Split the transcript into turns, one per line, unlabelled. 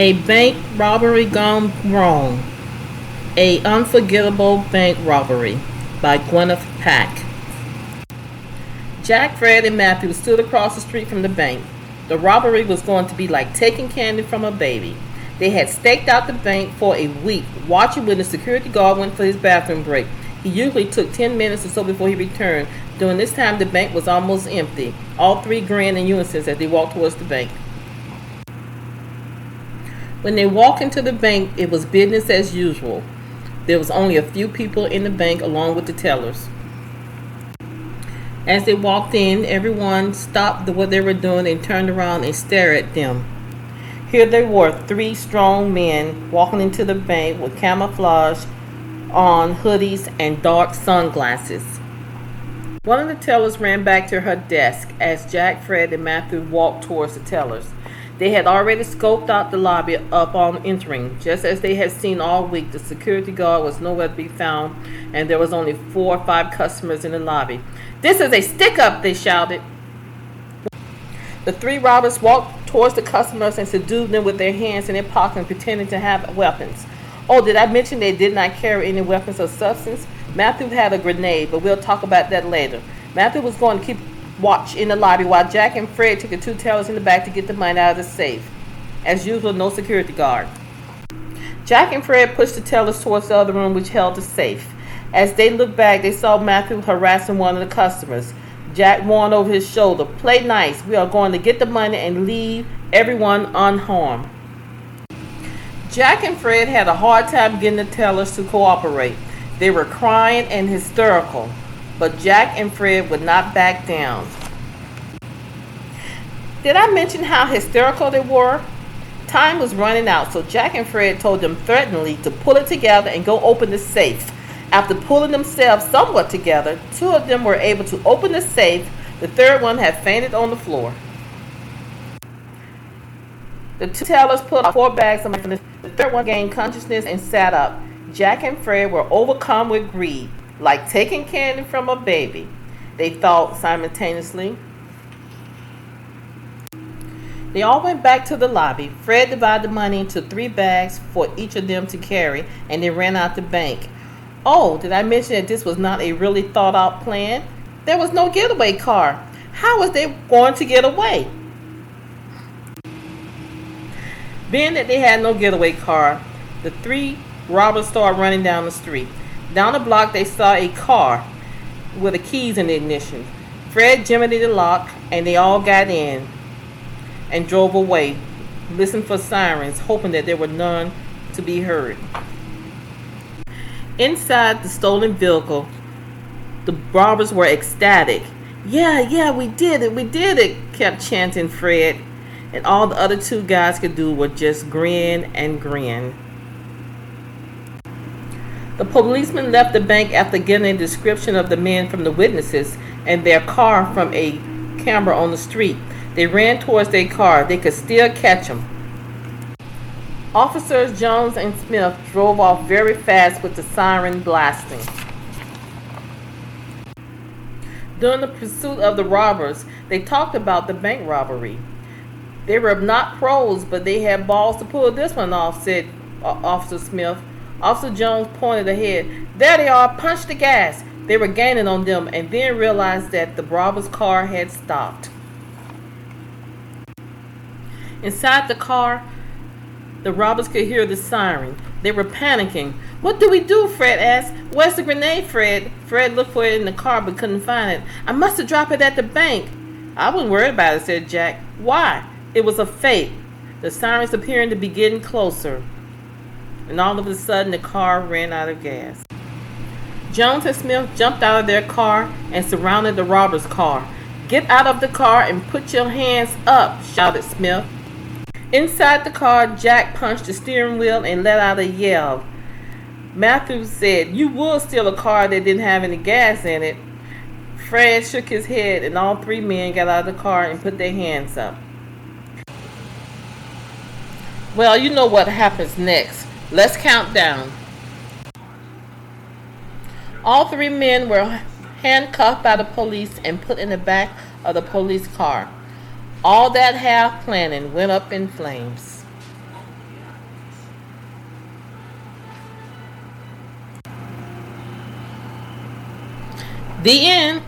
A bank robbery gone wrong. A unforgettable bank robbery by Gwyneth Pack. Jack, Fred, and Matthew stood across the street from the bank. The robbery was going to be like taking candy from a baby. They had staked out the bank for a week, watching when the security guard went for his bathroom break. He usually took 10 minutes or so before he returned. During this time, the bank was almost empty. All three grinned in unison as they walked towards the bank. When they walked into the bank, it was business as usual. There was only a few people in the bank along with the tellers. As they walked in, everyone stopped what they were doing and turned around and stared at them. Here they were, three strong men walking into the bank with camouflage on, hoodies, and dark sunglasses. One of the tellers ran back to her desk as Jack, Fred, and Matthew walked towards the tellers. They had already scoped out the lobby upon entering. Just as they had seen all week, the security guard was nowhere to be found, and there was only 4 or 5 customers in the lobby. "This is a stick-up," they shouted. The 3 robbers walked towards the customers and subdued them with their hands in their pockets, pretending to have weapons. Oh, did I mention they did not carry any weapons or substance? Matthew had a grenade, but we'll talk about that later. Matthew was going to keep watch in the lobby while Jack and Fred took the 2 tellers in the back to get the money out of the safe. As usual, no security guard. Jack and Fred pushed the tellers towards the other room which held the safe. As they looked back, they saw Matthew harassing one of the customers. Jack warned over his shoulder, "Play nice. We are going to get the money and leave everyone unharmed." Jack and Fred had a hard time getting the tellers to cooperate. They were crying and hysterical, but Jack and Fred would not back down. Did I mention how hysterical they were? Time was running out, so Jack and Fred told them threateningly to pull it together and go open the safe. After pulling themselves somewhat together, 2 of them were able to open the safe. The third one had fainted on the floor. The 2 tellers put out 4 bags of money. The third one gained consciousness and sat up. Jack and Fred were overcome with greed, like taking candy from a baby, they thought simultaneously. They all went back to the lobby. Fred divided the money into 3 bags for each of them to carry, and they ran out the bank. Oh, did I mention that this was not a really thought out plan? There was no getaway car. How was they going to get away? Being that they had no getaway car, the 3 robbers started running down the street. Down the block, they saw a car with the keys in the ignition. Fred jimmied the lock, and they all got in and drove away, listening for sirens, hoping that there were none to be heard. Inside the stolen vehicle, the robbers were ecstatic. Yeah, we did it, kept chanting Fred, and all the other 2 guys could do was just grin and grin. The policeman left the bank after getting a description of the men from the witnesses and their car from a camera on the street. They ran towards their car. They could still catch them. Officers Jones and Smith drove off very fast with the siren blasting. During the pursuit of the robbers, they talked about the bank robbery. They were not pros, but they had balls to pull this one off, said Officer Smith. Officer Jones pointed ahead. "There they are, punch the gas." They were gaining on them and then realized that the robbers' car had stopped. Inside the car, the robbers could hear the siren. They were panicking. "What do we do?" Fred asked. "Where's the grenade, Fred?" Fred looked for it in the car but couldn't find it. "I must have dropped it at the bank." "I wouldn't worry about it," said Jack. "Why?" "It was a fake." The sirens appearing to be getting closer, and all of a sudden the car ran out of gas. Jones and Smith jumped out of their car and surrounded the robbers' car. "Get out of the car and put your hands up," shouted Smith. Inside the car, Jack punched the steering wheel and let out a yell. Matthew said, "You would steal a car that didn't have any gas in it." Fred shook his head, and all 3 men got out of the car and put their hands up. Well, you know what happens next. Let's count down. All 3 men were handcuffed by the police and put in the back of the police car. All that half planning went up in flames. The end.